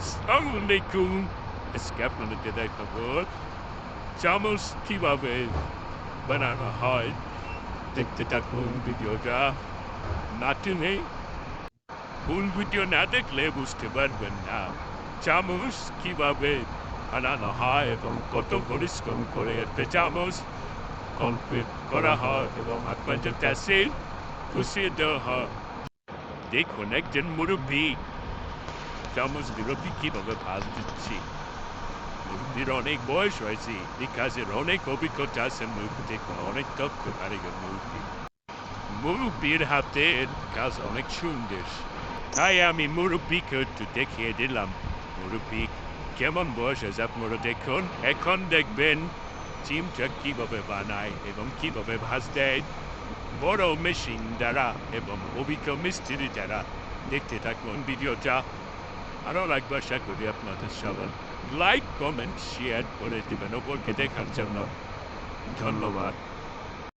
আসসালামু আলাইকুম। আজকে আপনাদেরকে দেখাবো চামচ কিভাবে বানানো হয়। দেখতে থাকুন ভিডিওটা। না টেনে ফুল ভিডিও না দেখলে বুঝতে পারবেন না চামচ কিভাবে বানানো হয় এবং কত পরিশ্রম করে একটা চামচ কমপ্লিট করা হয় এবং আপনাদের কাছে খুশিয়ে দেওয়া হয়। দেখুন একজন মুরব্বী চামচগুলোকে কিভাবে ভাজ দিচ্ছি। মুরব্বির অনেক বয়স হয়েছে, এই কাজের অনেক অভিজ্ঞতা আছে। মুরব্বি দেখুন অনেক দক্ষ কারিগর মুরব্বি। মুরব্বির হাতের কাজ অনেক সুন্দর, তাই আমি মুরব্বিকে একটু দেখিয়ে দিলাম। মুরব্বি কেমন বয়স হয়েছে আপনারা দেখুন। এখন দেখবেন চিমটা কিভাবে বানায় এবং কিভাবে ভাজ দেয় বড় মেশিন দ্বারা এবং অভিজ্ঞ মিস্ত্রি দ্বারা। দেখতে থাকুন ভিডিওটা। ভালো লাগবে আশা করি আপনাদের সবার। লাইক, কমেন্ট, শেয়ার করে দিবেন অপরকে দেখার জন্য। ধন্যবাদ।